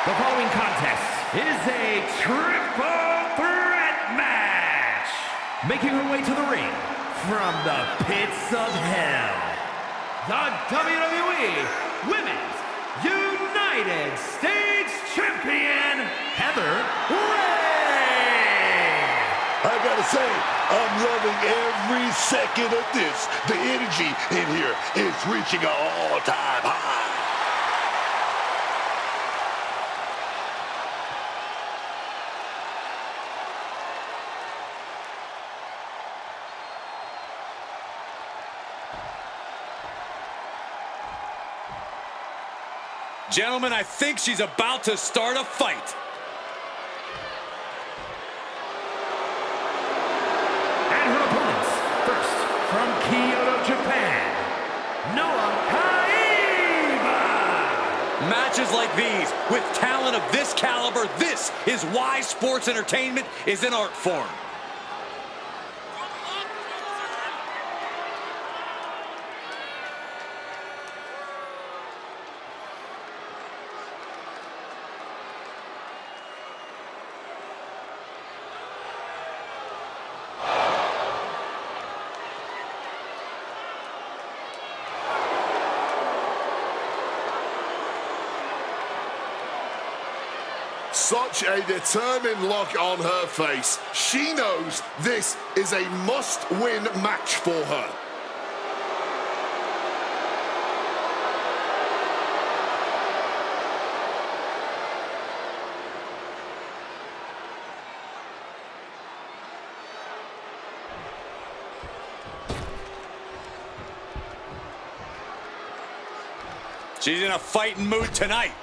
The following contest is a triple threat match. Making her way to the ring from the pits of hell, the WWE Women's United States Champion, Heather Ray. I gotta say, I'm loving every second of this. The energy in here is reaching an all-time high. Gentlemen, I think she's about to start a fight. And her opponents, first from Kyoto, Japan, Noah Kaiba. Matches like these, with talent of this caliber, this is why sports entertainment is an art form. Such a determined look on her face. She knows this is a must-win match for her. She's in a fighting mood tonight.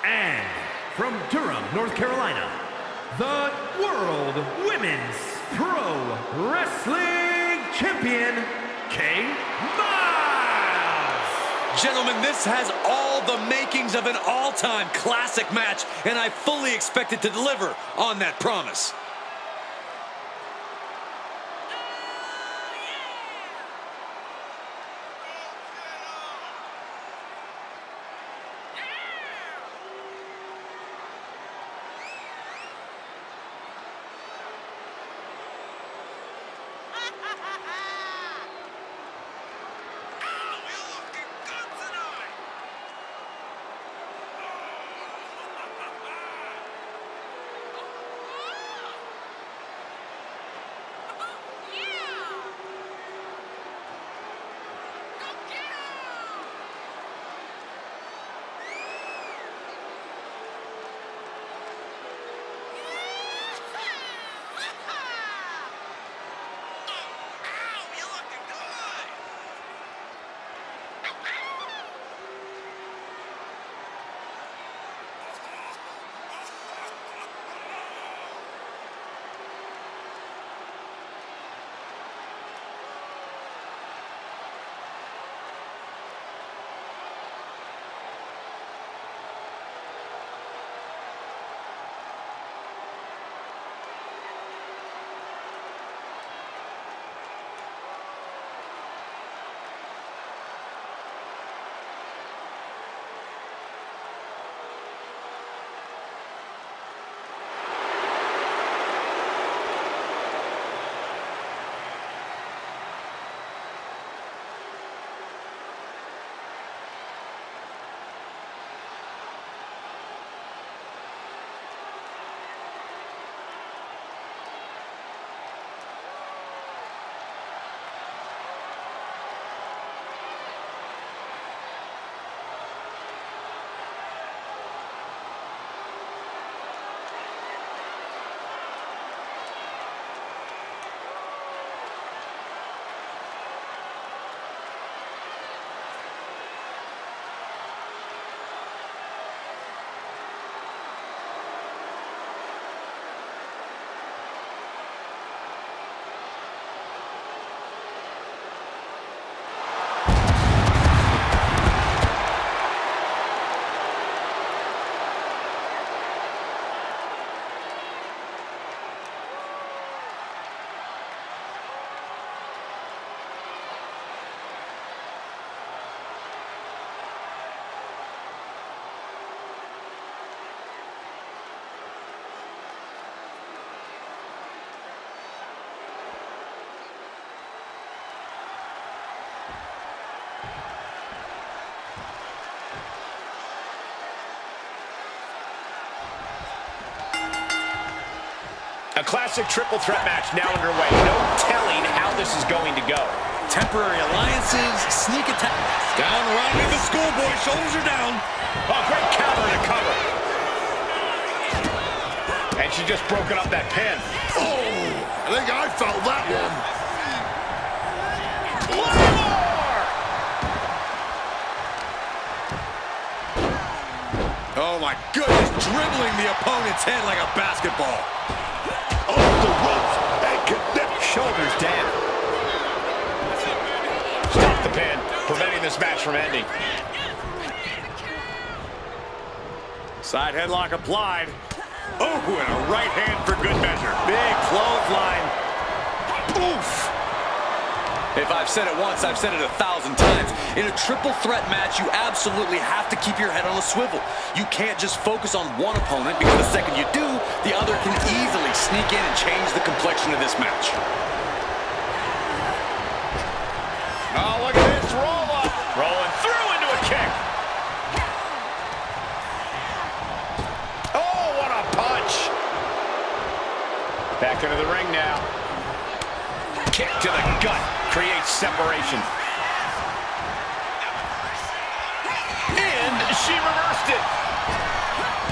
And from Durham, North Carolina, the World Women's Pro Wrestling Champion, Kay Miles. Gentlemen, this has all the makings of an all-time classic match, and I fully expect it to deliver on that promise. A classic triple threat match now underway. No telling how this is going to go. Temporary alliances, sneak attack. Down right with the schoolboy, shoulders are down. Oh, great counter to cover. And she just broken up that pin. Oh, I think I felt that one. One more! Oh my goodness, dribbling the opponent's head like a basketball. Off the ropes and connect. Shoulders down. Stop the pin, preventing this match from ending. Side headlock applied. Oh, and a right hand for good measure. Big clothesline. Oof. If I've said it once, I've said it 1,000 times. In a triple threat match, you absolutely have to keep your head on a swivel. You can't just focus on one opponent, because the second you do, the other can easily sneak in and change the complexion of this match. Oh, look at this roll up. Rolling through into a kick. Oh, what a punch. Back into the ring now. Kick to the gut. Creates separation. And she reversed it.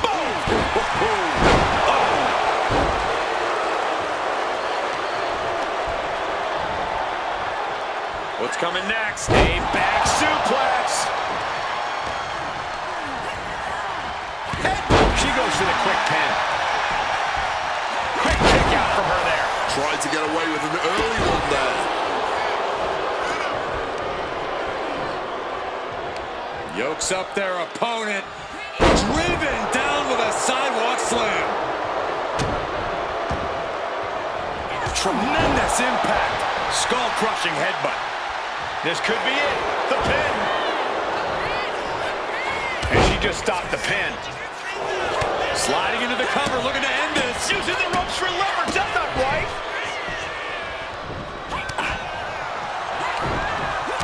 Boom! Oh! What's coming next? A back suplex. She goes for the quick pin. Quick kick out from her there. Tried to get away with an early one there. Yokes up their opponent. Driven down with a sidewalk slam. Tremendous impact. Skull-crushing headbutt. This could be it. The pin. And she just stopped the pin. Sliding into the cover, looking to end this. Using the ropes for leverage. That's not right.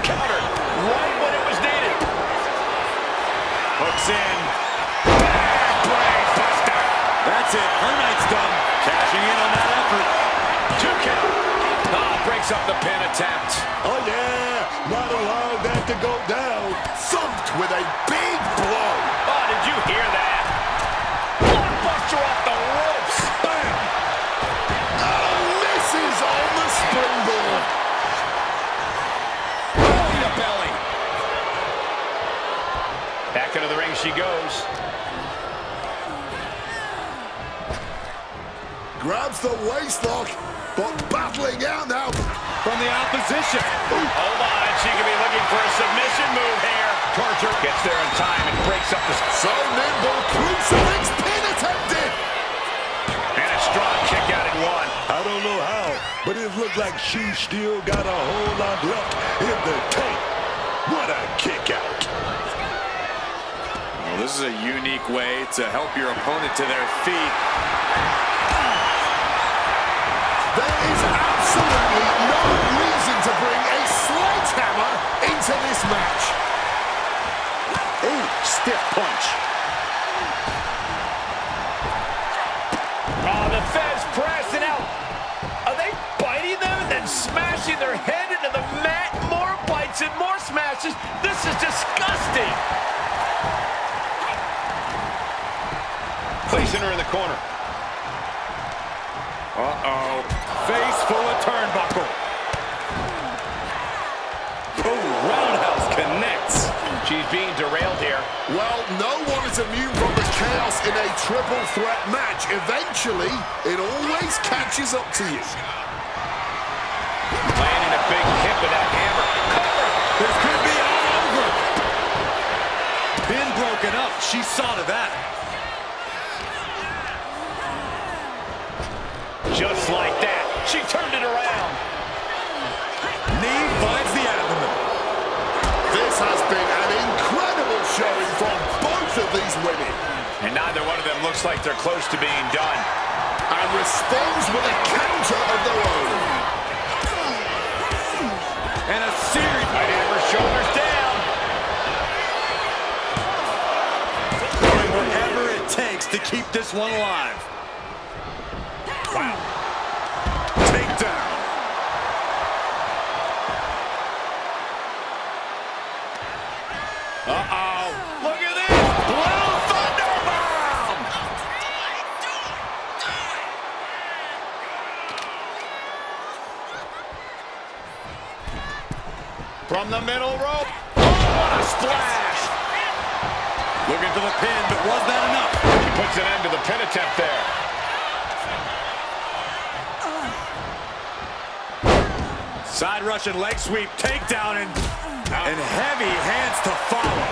Countered right when it was needed. Hooks in. Brace buster. That's it. Her night's done. Cashing in on that effort. 2 count. Breaks up the pin attempt. Oh, yeah. Not allowed that to go down. Thumped with a big blow. Oh, did you hear that? Blockbuster off the ropes. Bam. Misses on the springboard. Belly to belly. Back into the ring she goes. Grabs the waistlock, but battling out now. From the opposition. Hold on, she could be looking for a submission move here. Torture gets there in time and breaks up the... So nimble, crucifix pin attempted. And a strong kick out in one. I don't know how, but it looked like she still got a whole lot left in the tank. What a kick out. Well, this is a unique way to help your opponent to their feet. There is absolutely no reason to bring a sledgehammer into this match. Ooh, stiff punch. Oh, the Fez pressing out. Are they biting them and then smashing their head into the mat? More bites and more smashes. This is disgusting. Placing her in the corner. Uh-oh. Face full of turnbuckle. Oh, roundhouse connects. She's being derailed here. Well, no one is immune from the chaos in a triple threat match. Eventually, it always catches up to you. Landing a big hit with that hammer. Cover. This could be all over. Pin broken up. She saw to that. Just like that. She turned it around. Knee finds the abdomen. This has been an incredible showing from both of these women. And neither one of them looks like they're close to being done. And responds with a counter of their own. And a series. Right in her shoulders down. Doing whatever it takes to keep this one alive. Wow. Takedown. Uh-oh. Look at this. Blue Thunderbomb. From the middle rope. Oh, what a splash. Looking for the pin, but was that enough? He puts an end to the pin attempt there. Side Russian leg sweep, takedown, and heavy hands to follow.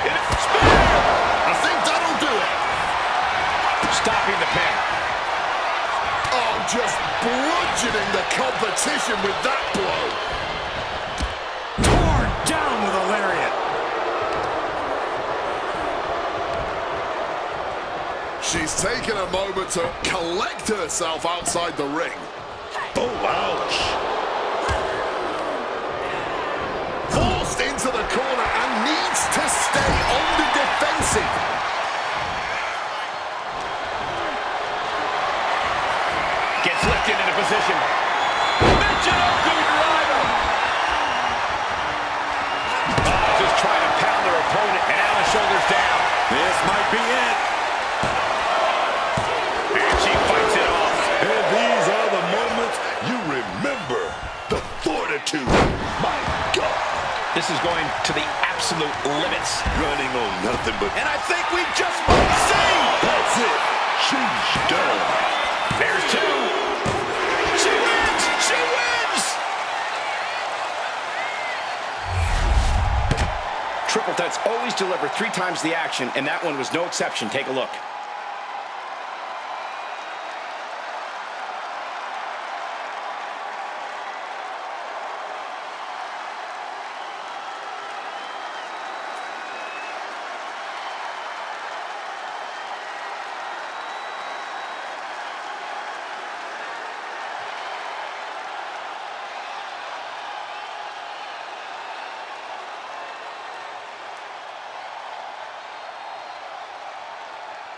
I think that'll do it. Stopping the pin. Oh, just bludgeoning the competition with that blow. Torn down with a lariat. She's taken a moment to collect herself outside the ring. Oh, ouch. Forced into the corner and needs to stay on the defensive. Gets lifted into position. Michinoku driver. Just trying to pound their opponent, and now the shoulders down. This might be it. And she fights it off. And these are the moments you remember. The fortitude. My God. This is going to the absolute limits. Running on nothing but... And I think we just might see. That's it. She's done. There's two. She wins! She wins! Triple threats always deliver 3 times the action, and that one was no exception. Take a look.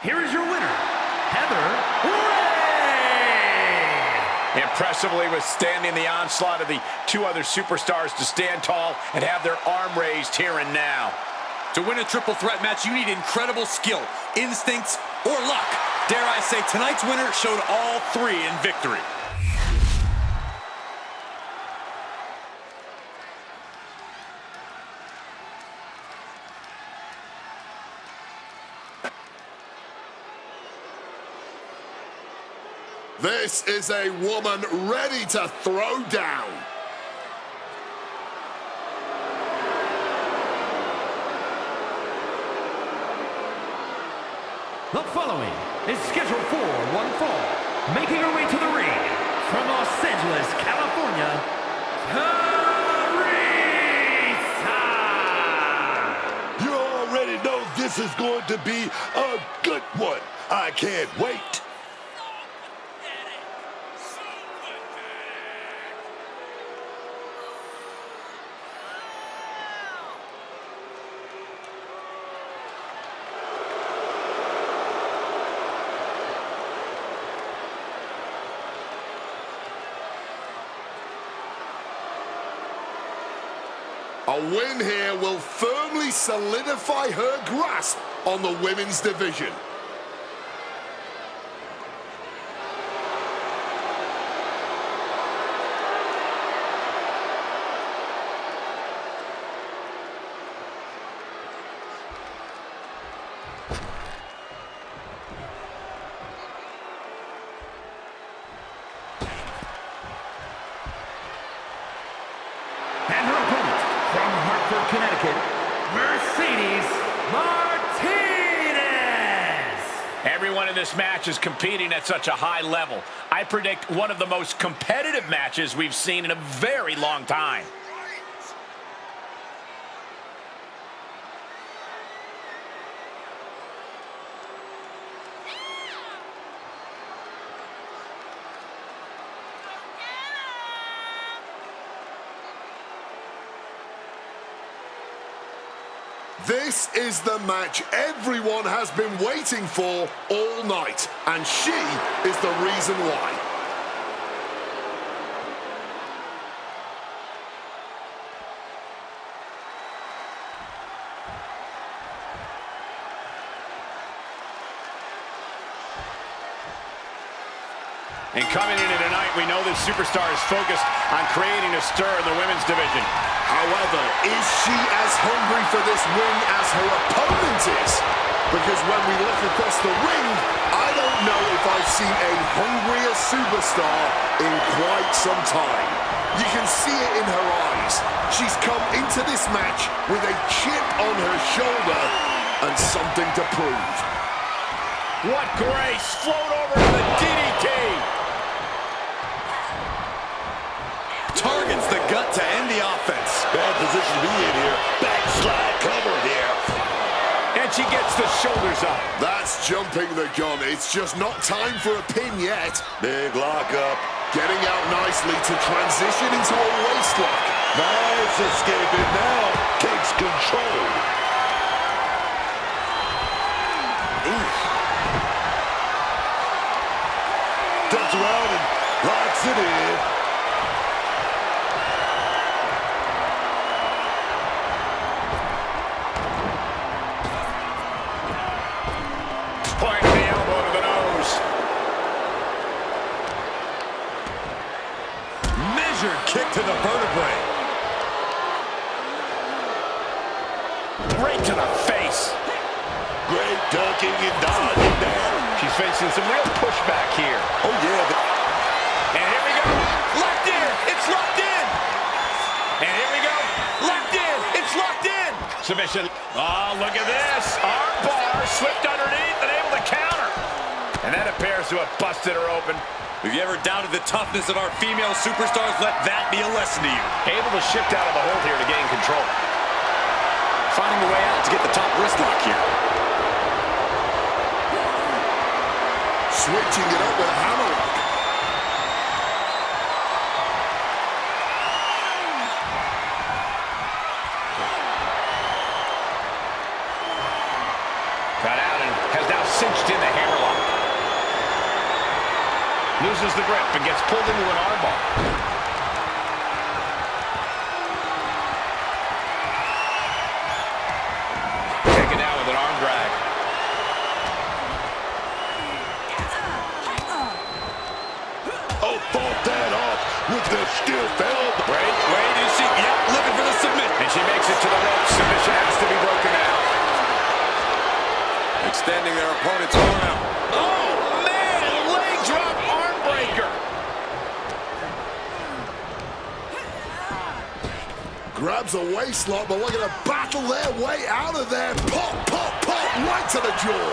Here is your winner, Heather Ray! Impressively withstanding the onslaught of the 2 other superstars to stand tall and have their arm raised here and now. To win a triple threat match, you need incredible skill, instincts, or luck. Dare I say, tonight's winner showed all 3 in victory. This is a woman ready to throw down. The following is scheduled for one fall, making her way to the ring from Los Angeles, California, Teresa! You already know this is going to be a good one. I can't wait. A win here will firmly solidify her grasp on the women's division. And her opponent, from Hartford, Connecticut, Mercedes Martinez! Everyone in this match is competing at such a high level. I predict one of the most competitive matches we've seen in a very long time. This is the match everyone has been waiting for all night, and she is the reason why. And coming into tonight, we know this superstar is focused on creating a stir in the women's division. However, is she as hungry for this win as her opponent is? Because when we look across the ring, I don't know if I've seen a hungrier superstar in quite some time. You can see it in her eyes. She's come into this match with a chip on her shoulder and something to prove. What grace! Float over to the DDT! Targets the gut to end the offense. Bad position to be in here. Backslide cover here. And she gets the shoulders up. That's jumping the gun. It's just not time for a pin yet. Big lockup. Getting out nicely to transition into a waist lock. Nice escaping now. Takes control. Oof. Turns around and locks it in. Point the elbow to the nose. Measured kick to the vertebrae. Right to the face. Great ducking and dodging there. She's facing some real pushback here. Oh, yeah. And here we go. Locked in. It's locked in. And here we go. Locked in. It's locked in. Submission. Oh, look at this. Arm bar slipped underneath and able to counter. And that appears to have busted her open. If you ever doubted the toughness of our female superstars, let that be a lesson to you. Able to shift out of the hold here to gain control. Finding a way out to get the top wrist lock here. Switching it up with a hammerlock. Got out and has now cinched in the hammerlock. Loses the grip and gets pulled into an armbar. Taken out with an arm drag. Oh, fought that off with the stiff elbow. Wait, you see, yeah, looking for the submit. And she makes it to the rope. Submission has to be broken out. Extending their opponent's arm out. Oh, man! Leg drop arm breaker. Grabs a waist lock, but looking to battle their way out of there. Pop, pop, pop, right to the jaw.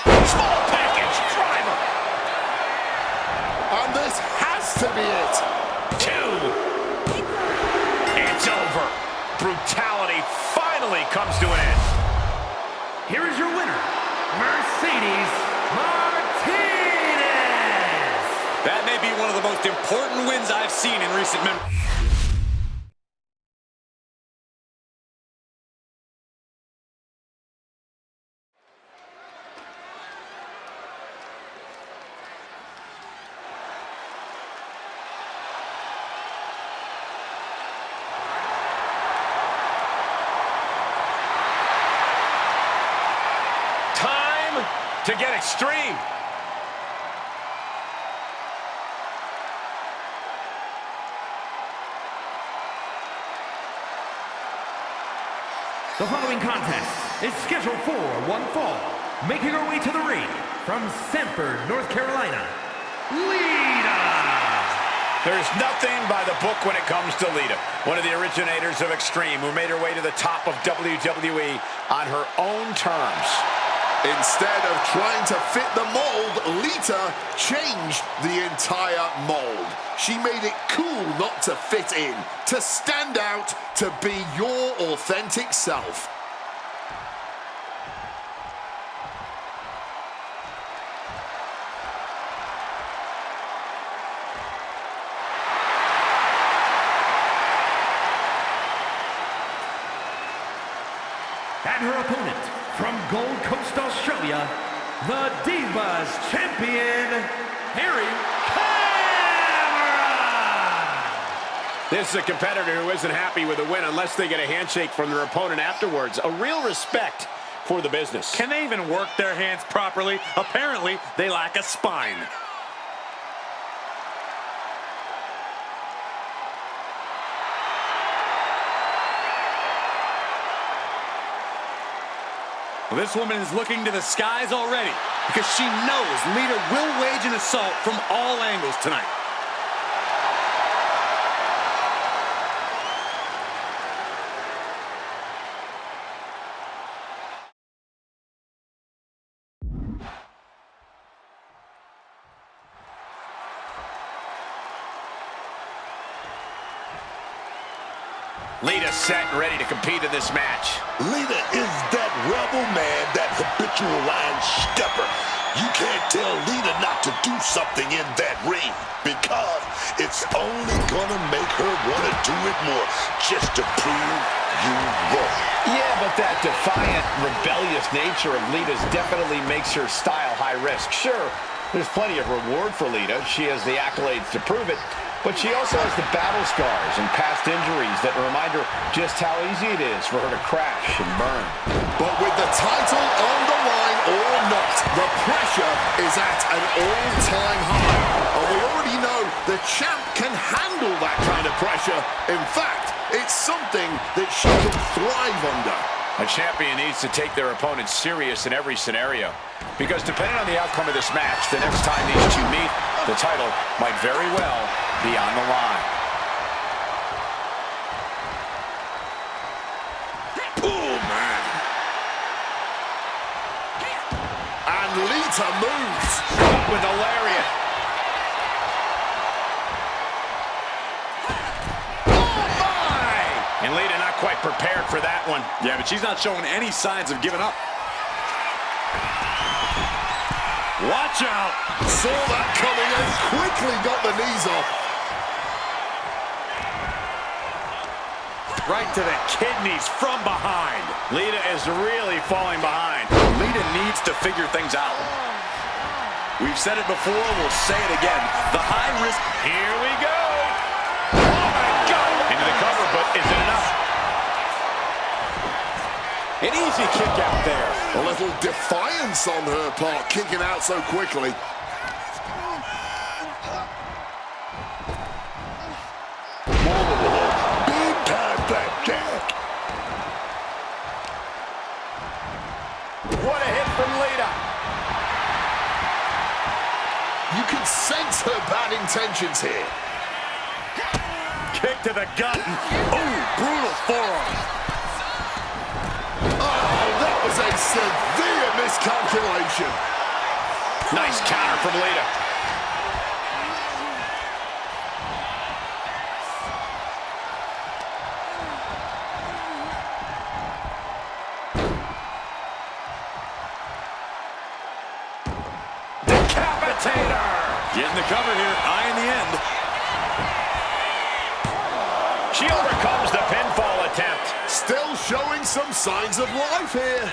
Small package driver. And this has to be it. 2. It's over. Brutality finally comes to an end. Here is your winner, Mercedes Martinez. That may be one of the most important wins I've seen in recent memory. Time to get extreme. The following contest is scheduled for one fall. Making her way to the ring from Sanford, North Carolina, Lita. There's nothing by the book when it comes to Lita, one of the originators of Extreme, who made her way to the top of WWE on her own terms. Instead of trying to fit the mold, Lita changed the entire mold. She made it cool not to fit in, to stand out, to be your authentic self. And her opponent, from Gold Coast, Australia, the Divas Champion, Harry Cameron! This is a competitor who isn't happy with a win unless they get a handshake from their opponent afterwards. A real respect for the business. Can they even work their hands properly? Apparently, they lack a spine. Well, this woman is looking to the skies already because she knows Lita will wage an assault from all angles tonight. Lita set and ready to compete in this match. Lita is that rebel man, that habitual line stepper. You can't tell Lita not to do something in that ring because it's only gonna make her want to do it more just to prove you wrong. Yeah, but that defiant, rebellious nature of Lita's definitely makes her style high risk. Sure, there's plenty of reward for Lita. She has the accolades to prove it. But she also has the battle scars and past injuries that remind her just how easy it is for her to crash and burn. But with the title on the line or not, the pressure is at an all-time high. And we already know the champ can handle that kind of pressure. In fact, it's something that she can thrive under. A champion needs to take their opponent serious in every scenario. Because depending on the outcome of this match, the next time these two meet, the title might very well be on the line. Oh, man. And Lita moves. With a lariat. Oh, my! And Lita not quite prepared for that one. Yeah, but she's not showing any signs of giving up. Watch out! Saw that coming and quickly got the knees off. Right to the kidneys from behind. Lita is really falling behind. Lita needs to figure things out. We've said it before, we'll say it again. The high risk. Here we go. Oh, my God. Into the cover, but is it enough? An easy kick out there. A little defiance on her part, kicking out so quickly. Big time blackjack. What a hit from Lita. You can sense her bad intentions here. Kick to the gut. Oh, brutal forearm. That was a severe miscalculation. Nice counter from Lita. Decapitator! Getting the cover here, eye in the end. She overcomes the pinfall attempt. Still showing some signs of life here.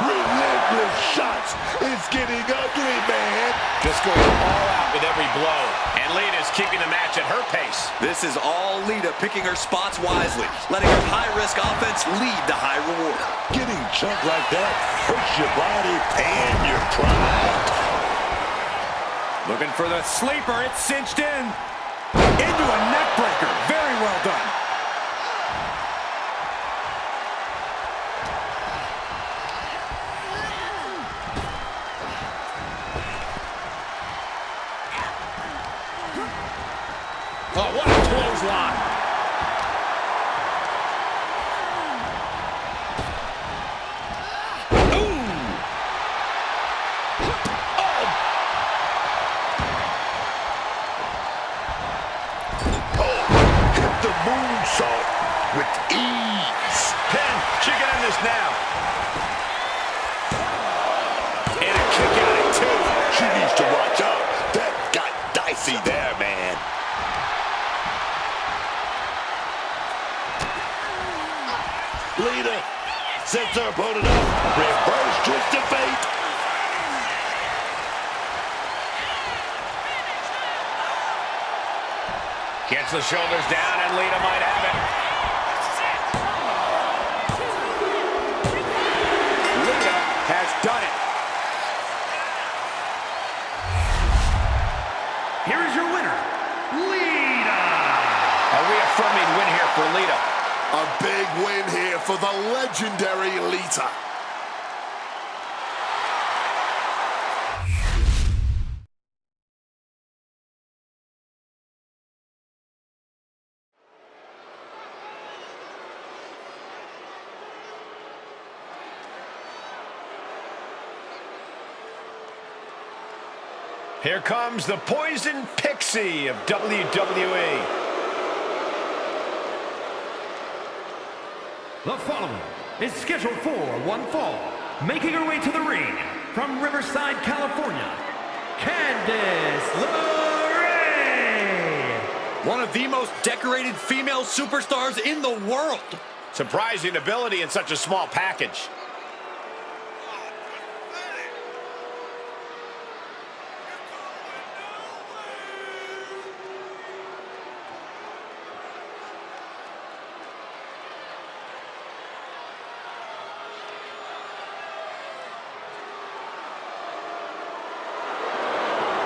Relentless shots. It's getting ugly, man. Just going all out with every blow. And Lita's keeping the match at her pace. This is all Lita picking her spots wisely, letting her high-risk offense lead to high reward. Getting chunked like that hurts your body and your pride. Looking for the sleeper, it's cinched in. Into a neck breaker, very well done. Oh, what a clothesline. Moonsault with ease. Pin, she can end this now. And a kick out at two. She needs to watch out. That got dicey there, man. opponent up. Reverse twist of fate. Gets the shoulders down, and Lita might have it. Lita has done it. Here is your winner, Lita. A reaffirming win here for Lita. A big win here for the legendary Lita. Here comes the Poison Pixie of WWE. The following is scheduled for one fall. Making her way to the ring from Riverside, California, Candice LeRae. One of the most decorated female superstars in the world. Surprising ability in such a small package.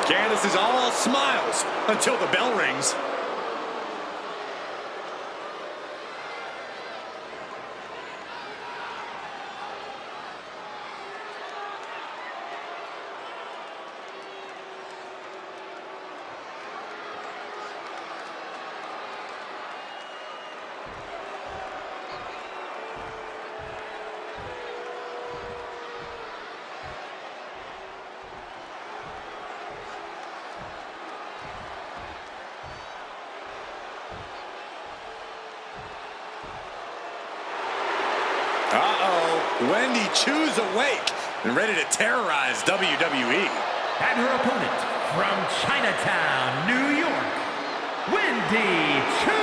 Candice is all smiles until the bell rings. Uh-oh, Wendy Chu's awake and ready to terrorize WWE. And her opponent from Chinatown, New York, Wendy Chu.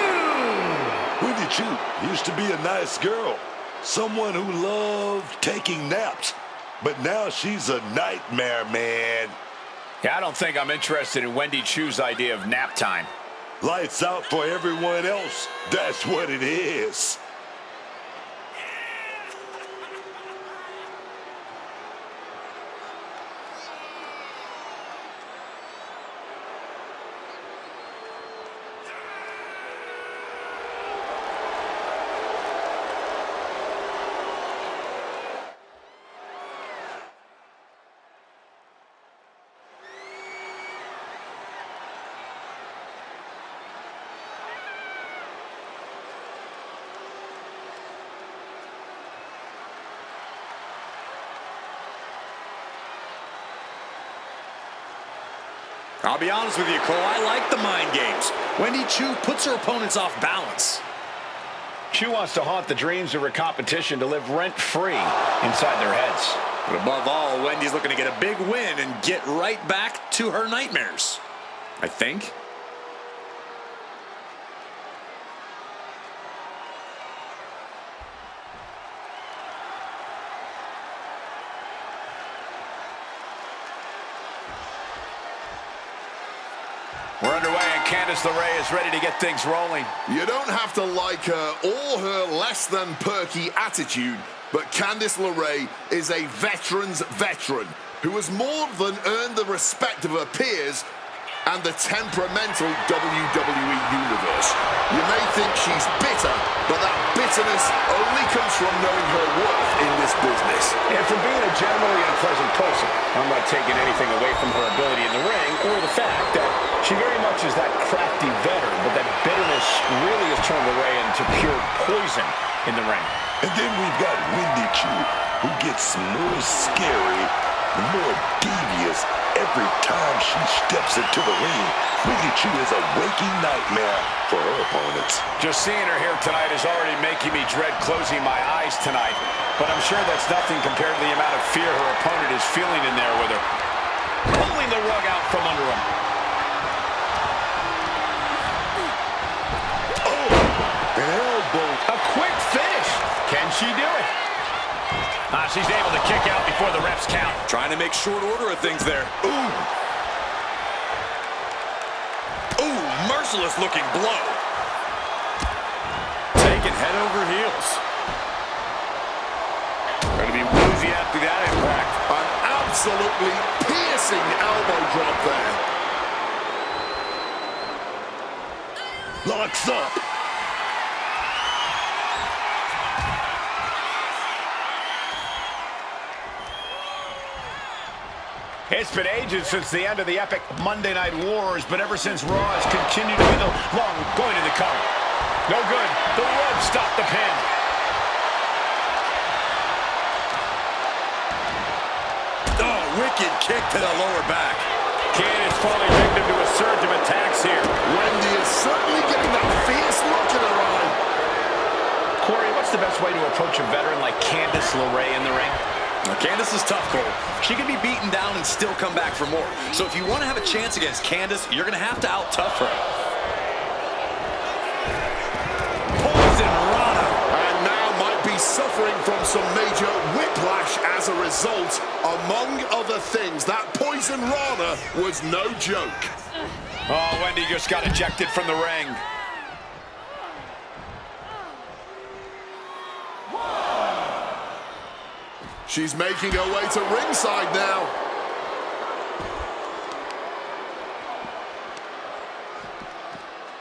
Wendy Chu used to be a nice girl. Someone who loved taking naps. But now she's a nightmare, man. Yeah, I don't think I'm interested in Wendy Chu's idea of nap time. Lights out for everyone else. That's what it is. I'll be honest with you, Cole, I like the mind games. Wendy Chu puts her opponents off balance. Chu wants to haunt the dreams of her competition to live rent-free inside their heads. But above all, Wendy's looking to get a big win and get right back to her nightmares. I think. We're underway, and Candice LeRae is ready to get things rolling. You don't have to like her or her less than perky attitude, but Candice LeRae is a veteran's veteran who has more than earned the respect of her peers and the temperamental WWE Universe. You may think she's bitter, but that bitterness only comes from knowing her worth in this business. And from being a generally unpleasant person, I'm not taking anything away from her ability in the ring or the fact that she very much is that crafty veteran, but that bitterness really has turned LeRae into pure poison in the ring. And then we've got Wendy Chu, who gets more scary, more devious every time she steps into the ring. Wendy Chu is a waking nightmare for her opponents. Just seeing her here tonight is already making me dread closing my eyes tonight, but I'm sure that's nothing compared to the amount of fear her opponent is feeling in there with her. Pulling the rug out from under him. Oh, an elbow. A quick finish. Can she do it? She's able to kick out before the refs count. Trying to make short order of things there. Ooh. Ooh, merciless looking blow. Taken head over heels. Going to be woozy after that impact. An absolutely piercing elbow drop there. Locks up. It's been ages since the end of the epic Monday Night Wars, but ever since Raw has continued to be the long going to the cover. No good. The rope stopped the pin. Oh, wicked kick to the lower back. Candice falling victim to a surge of attacks here. Wendy is certainly getting that fierce look in her eye. Corey, what's the best way to approach a veteran like Candice LeRae in the ring? Now, Candice is tough, Cole. She can be beaten down and still come back for more. So if you want to have a chance against Candice, you're going to have to out-tough her. Poison Rana. And now might be suffering from some major whiplash as a result. Among other things, that Poison Rana was no joke. Oh, Wendy just got ejected from the ring. She's making her way to ringside now.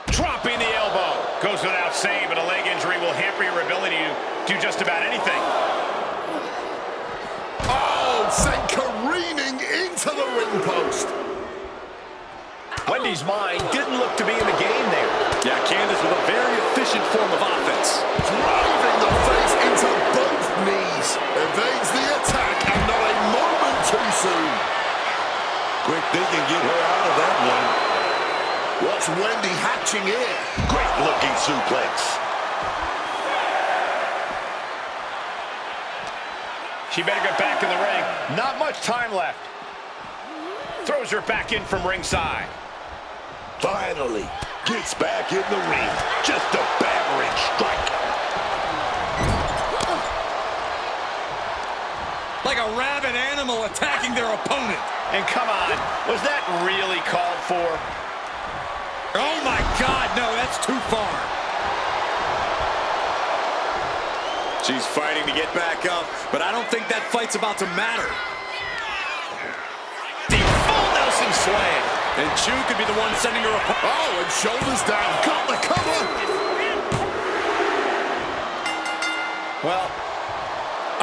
Dropping the elbow. Goes without saying, but a leg injury will hamper your ability to do just about anything. Oh, sent careening into the ring post. Wendy's mind didn't look to be in the game there. Yeah, Candice with a very efficient form of offense. Driving the face into both knees. Evades the attack and not a moment too soon. Quick thinking, get her out of that one. What's Wendy hatching here? Great looking suplex. She better get back in the ring. Not much time left. Throws her back in from ringside. Finally gets back in the ring. Just a battering strike. Like a rabid animal attacking their opponent. And come on, was that really called for? Oh my God, no, that's too far. She's fighting to get back up, but I don't think that fight's about to matter. The full Nelson slam. And Chu could be the one sending her up. Oh, and shoulders down. Got the cover. Well,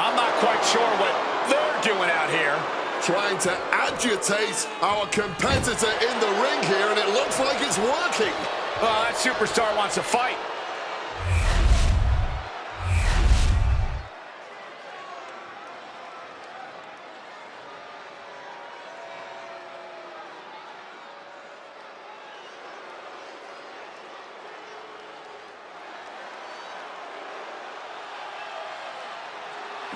I'm not quite sure what they're doing out here. Trying to agitate our competitor in the ring here, and it looks like it's working. Well, that superstar wants to fight.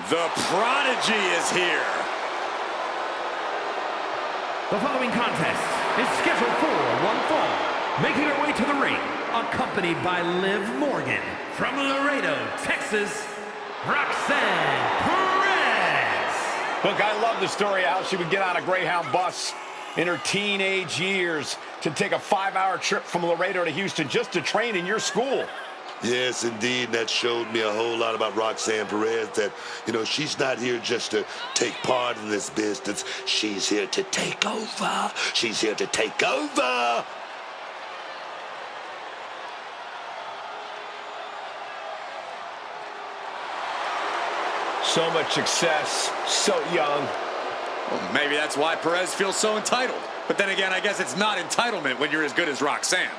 The Prodigy is here. The following contest is scheduled for one fall. Making her way to the ring, accompanied by Liv Morgan. From Laredo, Texas, Roxanne Perez. Look, I love the story of how she would get on a Greyhound bus in her teenage years to take a 5-hour trip from Laredo to Houston just to train in your school. Yes, indeed. That showed me a whole lot about Roxanne Perez, that, you know, she's not here just to take part in this business. She's here to take over. She's here to take over. So much success, so young. Well, maybe that's why Perez feels so entitled. But then again, I guess it's not entitlement when you're as good as Roxanne.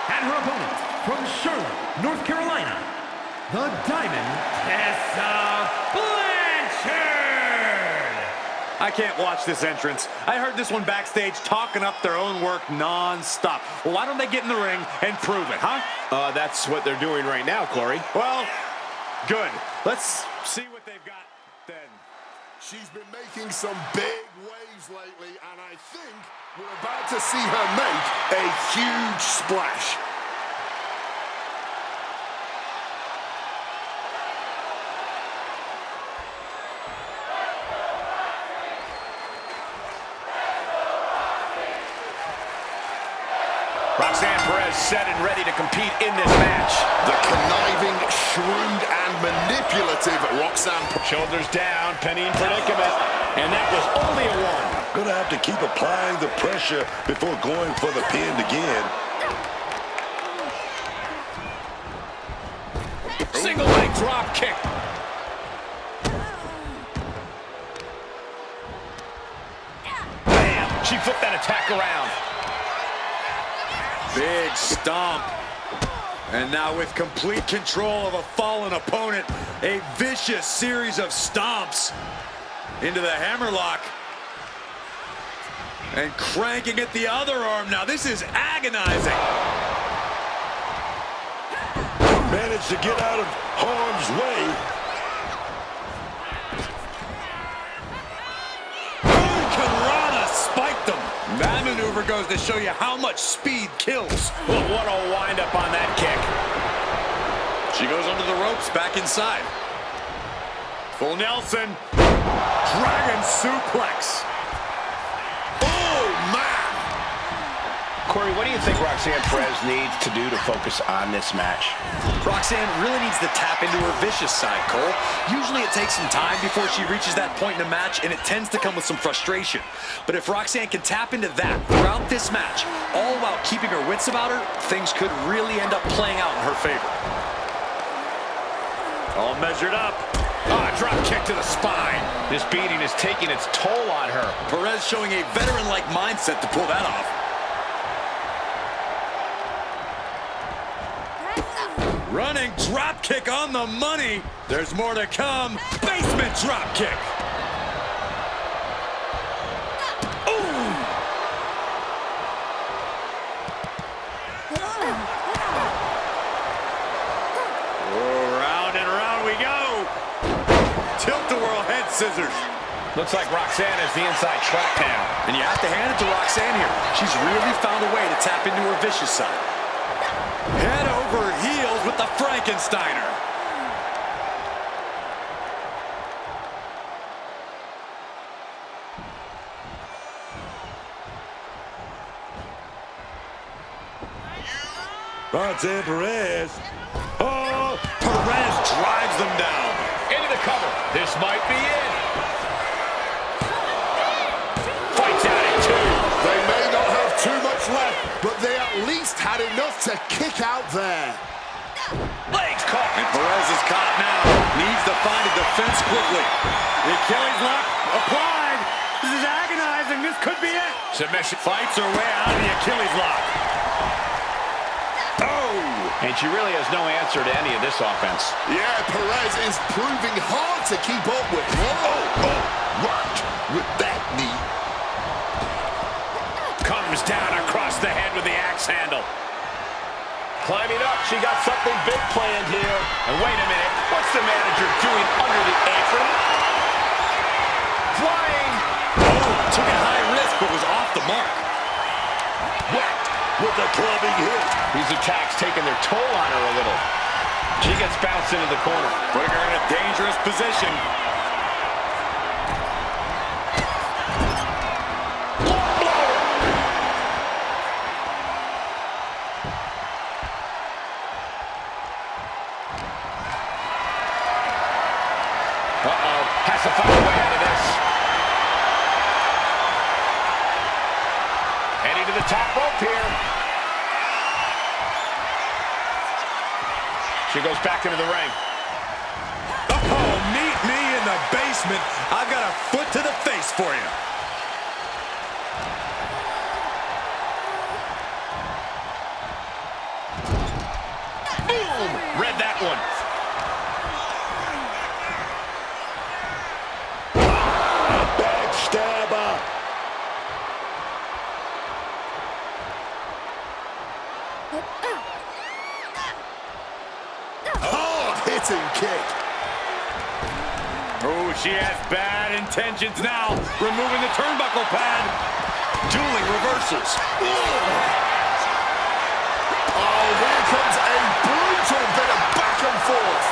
And her opponent, from Charlotte, North Carolina, the Diamond Tessa Blanchard. I can't watch this entrance. I heard this one backstage talking up their own work non-stop. Well, why don't they get in the ring and prove it, huh? That's what they're doing right now, Corey. Well, good. Let's see what they've got then. She's been making some big waves lately, and I think we're about to see her make a huge splash. Roxanne Perez set and ready to compete in this match. The conniving, shrewd, and manipulative Roxanne. Shoulders down, Penny in predicament. And that was only a one. Gonna have to keep applying the pressure before going for the pin again. Single leg drop kick. Bam! She flipped that attack around. Big stomp. And now with complete control of a fallen opponent, a vicious series of stomps into the hammerlock. And cranking at the other arm. Now this is agonizing. Managed to get out of harm's way. Karana spiked them. That maneuver goes to show you how much speed kills. Look, what a wind-up on that kick. She goes under the ropes, back inside. Full Nelson. Dragon suplex. Oh, man. Corey, what do you think Roxanne Perez needs to do to focus on this match? Roxanne really needs to tap into her vicious side, Cole. Usually it takes some time before she reaches that point in a match, and it tends to come with some frustration. But if Roxanne can tap into that throughout this match, all while keeping her wits about her, things could really end up playing out in her favor. All measured up. Drop kick to the spine. This beating is taking its toll on her. Perez showing a veteran-like mindset to pull that off. Running drop kick on the money. There's more to come. Basement drop kick. Ooh. Oh, round and round we go. Tilt-a-whirl head scissors. Looks like Roxanne is the inside track now. And you have to hand it to Roxanne here. She's really found a way to tap into her vicious side. Head over heels with the Frankensteiner. Roxanne Perez. Oh, Perez drives them down. Into the cover. This might be it. Fights out at two. They may not have too much left, but they at least had enough to kick out there. Legs caught. And Perez is caught now. Needs to find a defense quickly. The Achilles lock applied. This is agonizing. This could be it. Submission. Fights her way out of the Achilles lock. And she really has no answer to any of this offense. Yeah, Perez is proving hard to keep up with. Rocked with that knee. Comes down across the head with the axe handle. Climbing up, she got something big planned here. And wait a minute, what's the manager doing under the apron? Flying! Oh, took a high risk but was off the mark. Whacked with a clubbing hit. These attacks taking their toll on her a little. She gets bounced into the corner. Putting her in a dangerous position. Uh-oh, has to find a way out of this. Heading to the top rope here. She goes back into the ring. Oh, meet me in the basement. I've got a foot to the face for you. Boom! Read that one. Backstab Oh, she has bad intentions now. Removing the turnbuckle pad. Dueling reversals. Oh, here comes a brutal bit of back and forth.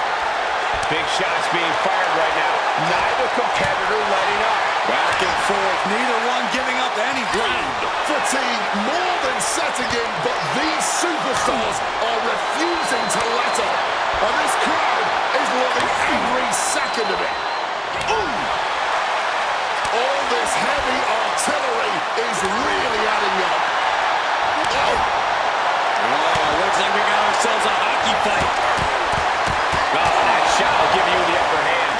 Big shots being fired right now. Neither competitor letting up. Back and forth. Neither one giving up any ground. Fatigue more than setting in, but these superstars are refusing to let up. And this crowd is loving every second of it. Ooh! All this heavy artillery is really adding up. Oh! Oh, looks like we got ourselves a hockey fight. Oh, that shot will give you the upper hand.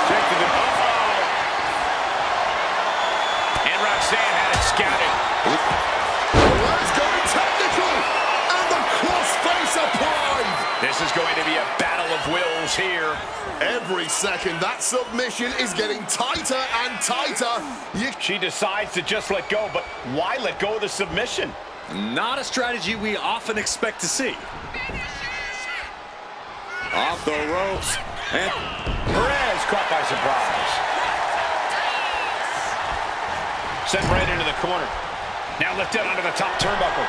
Check to the... And Roxanne had it scouted. Let's go technical! And the crossface applied! This is going to be a battle of wills here. Every second, that submission is getting tighter and tighter. She decides to just let go, but why let go of the submission? Not a strategy we often expect to see. Off the ropes. And Perez caught by surprise. Sent right into the corner. Now lifted onto the top turnbuckle.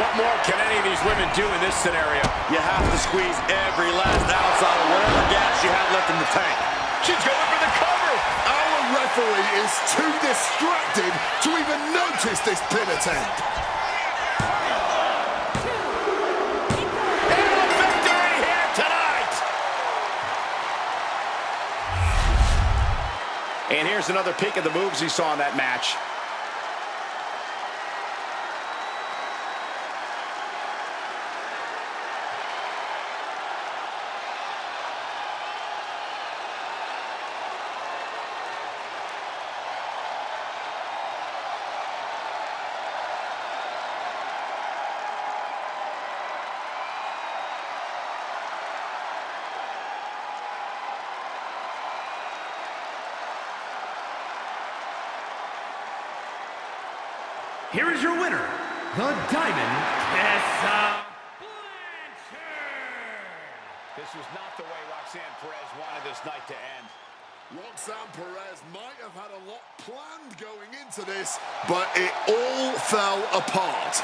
What more can any of these women do in this scenario? you have to squeeze every last ounce out of whatever gas you have left in the tank. She's going for the cover. Our referee is too distracted to even notice this pin attempt. And a victory here tonight. And here's another peek at the moves he saw in that match. Here is your winner, the Diamond Tessa Blanchard. This was not the way Roxanne Perez wanted this night to end. Roxanne Perez might have had a lot planned going into this, but it all fell apart.